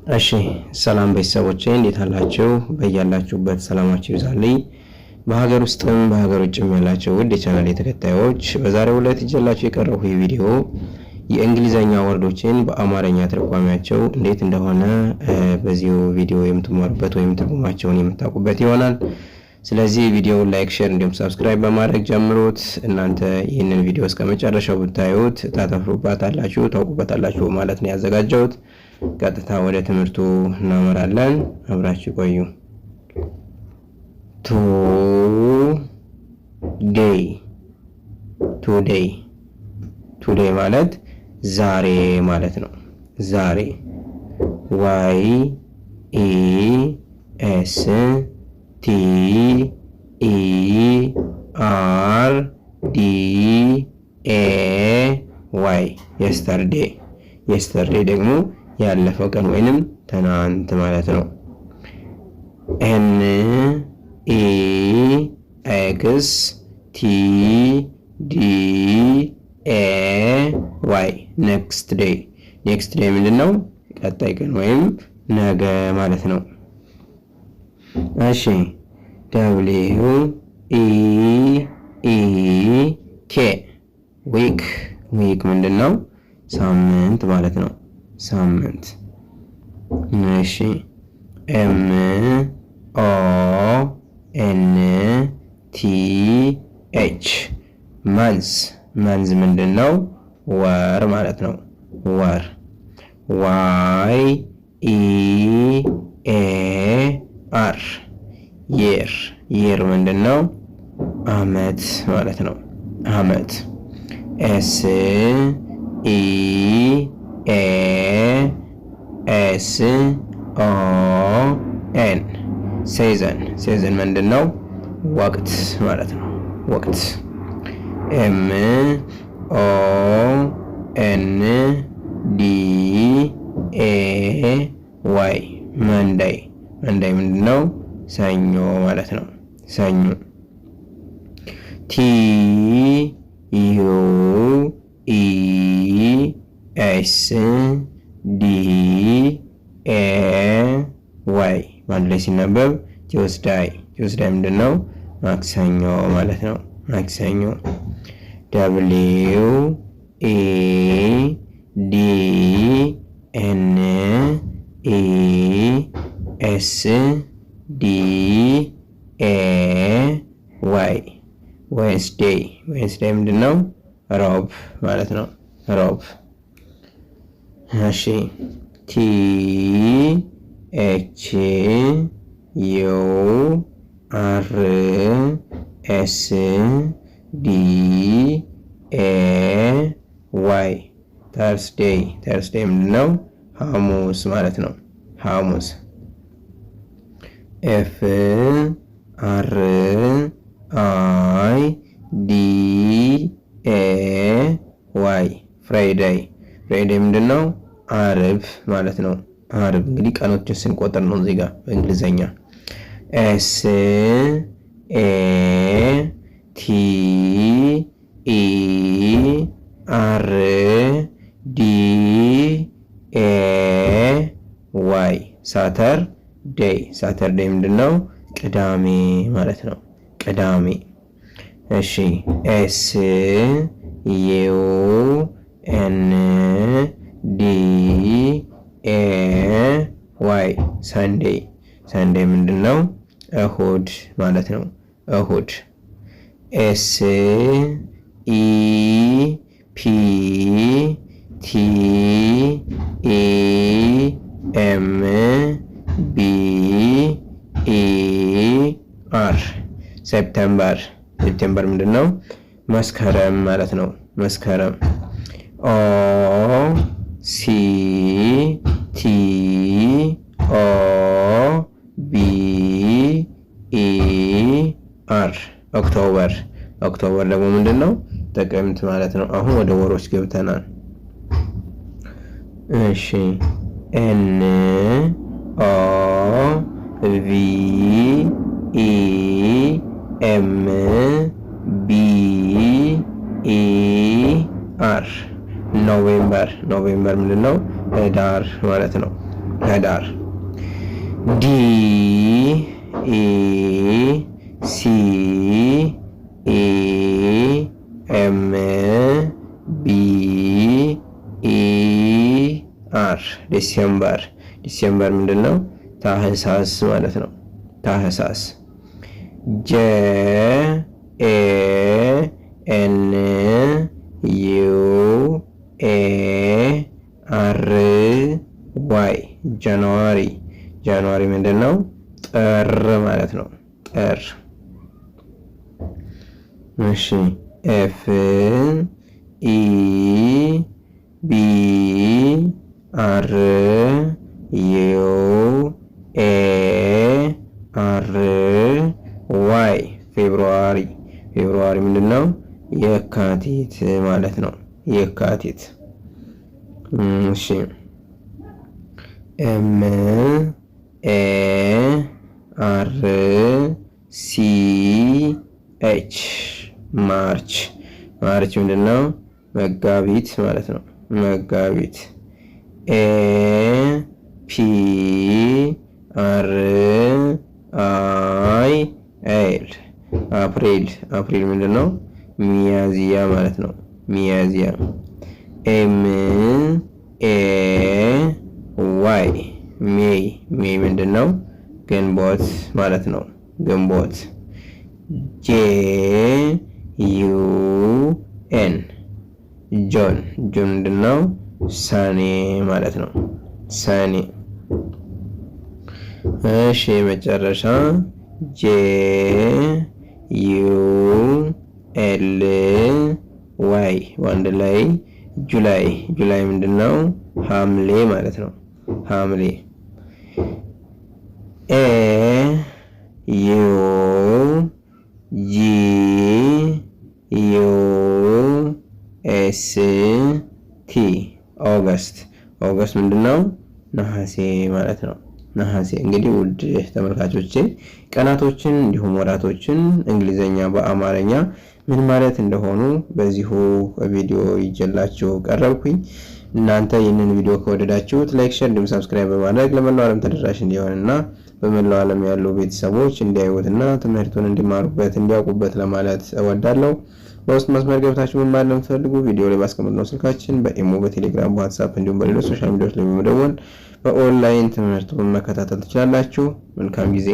እሺ ሰላም ቤተሰቦቼ እንዴት አላችሁ? በእያላችሁበት ሰላማችሁ ይብዛልኝ። በሀገር ውስጥም በሀገር ውጭም ያላችሁ ውድ የቻናሌ ተከታዮች በዛሬው ዕለት ይዤላችሁ የቀረብኩት ቪዲዮ የእንግሊዘኛ ወርዶችን በአማርኛ ትርጓሜያቸው እንዴት እንደሆነ በዚሁ ቪዲዮ የምትማሩበት ወይም ትርጉማቸውን የምታውቁበት ይሆናል። ስለዚህ ቪዲዮውን ላይክ፣ ሼር እንዲሁም ሰብስክራይብ በማድረግ ጀምሩት። እናንተ ይህንን ቪዲዮ እስከመጨረሻው ብታዩት ታተርፉበታላችሁ፣ ታውቁበታላችሁ ማለት ነው ያዘጋጀሁት። ቀጥታ ወደ ትምህርቱ እናመራለን። አብራችሁ ቆዩ። ቱዴይ ማለት ዛሬ ማለት ነው። ዛሬ YESTERDAY yesterday ደግሞ ያለፈው ቀን ወይንም ትናንት ማለት ነው። NEXTDAY next day ምንድነው? ቀጣይ ቀን ወይም ነገ ማለት ነው። እሺ WEEK ዊክ ምንድነው? ሳምንት ማለት ነው። ሳምንት። እሺ MONTH መንዝ ምንድነው? ወር ማለት ነው። ወር። year ምንድነው? አመት ማለት ነው። አመት። season ምንድነው? ወቅት ማለት ነው። ወቅት። MONDAY መንዳይ ምንድነው? ሰኞ ማለት ነው። ሰኞ። TUESDAY በአንድ ላይ ሲነበብ ቲውስዳይ ምንድነው? ማክሰኞ ማለት ነው። ማክሰኞ። WEDNESDAY ምንድነው? ሮብ ማለት ነው። ሮብ። እሺ THURSDAY ምንድነው? ሐሙስ ማለት ነው። ሐሙስ። FRIDAY ፍራይዴይ ምንድነው? አርብ ማለት ነው። አርብ እንግዲህ ቀኖችን ስንቆጥር ነው እዚህ ጋር በእንግሊዘኛ። SATURDAY ሳተርዴይ ምንድነው? ቅዳሜ ማለት ነው። ቅዳሜ። እሺ SUNDAY ሰንዴይ ምንድነው? እሁድ ማለት ነው። እሁድ። ሴፕቴምበር ምንድነው? መስከረም ማለት ነው። መስከረም። ኦክቶበር ደግሞ ምንድነው? ጥቅምት ማለት ነው። አሁን ወደ ወሮች ገብተናል። እሺ NOVEMBER ምንድነው? ህዳር ማለት ነው። ህዳር። ዲ ኢ ሲ ኢ ኤም ቢ ኢ አር ዲሴምበር። ዲሴምበር ምንድነው? ታህሳስ ማለት ነው። ታህሳስ። ጀ ኤ ኤን ዩ ኤ አር ዋይ ጃንዋሪ። ጃንዋሪ ምንድነው? ጥር ማለት ነው። ጥር። እሺ ኤፍ ኢ ቢ አር ዩ ኤ አር ዋይ ፌብሩዋሪ። ፌብሩዋሪ ምንድነው? የካቲት ማለት ነው። የካቲት። እሺ ኤም ኤ አር ሲ ኤች ማርች። ማርች ምንድነው? መጋቢት ማለት ነው። መጋቢት። ኤ ፒ አር አይ ኤል አፕሪል። አፕሪል ምንድነው? ሚያዚያ ማለት ነው። ሚያዚያ። ኤም ኤ ዋይ ሜይ። ሜይ ምንድነው? ግንቦት ማለት ነው። ግንቦት። ጄ ዩ ኤን ጆን። ጆን ምንድነው? ሰኔ ማለት ነው። ሰኔ። እሺ መጨረሻ ጄ ዩ ኤል ዋይ በአንድ ላይ ጁላይ። ጁላይ ምንድነው? ሐምሌ ማለት ነው። ሐምሌ። ኤ ዩ ጂ ዩ ኤስ ቲ ኦገስት። ኦገስት ምንድነው? ነሐሴ ማለት ነው። ነሐሴ። እንግዲህ ውድ ተመልካቾቼ ቀናቶችን እንዲሁም ወራቶችን እንግሊዘኛ በአማርኛ ምን ማለት እንደሆኑ በዚሁ ቪዲዮ ይዤላችሁ ቀረብኩኝ። እናንተ ይህንን ቪዲዮ ከወደዳችሁት ላይክ፣ ሼር እንዲሁም ሰብስክራይብ በማድረግ ለመላው ዓለም ተደራሽ እንዲሆንና በመላው ዓለም ያሉ ቤተሰቦች እንዲያዩትና ትምህርቱን እንዲማሩበት እንዲያውቁበት ለማለት እወዳለሁ። በውስጥ መስመር ገብታችሁ መማር ለምትፈልጉ ቪዲዮ ላይ ባስቀመጥነው ስልካችን በኢሞ፣ በቴሌግራም፣ በዋትስአፕ እንዲሁም በሌሎች ሶሻል ሚዲያዎች ላይ በመደወል በኦንላይን ትምህርቱን መከታተል ትችላላችሁ። መልካም ጊዜ።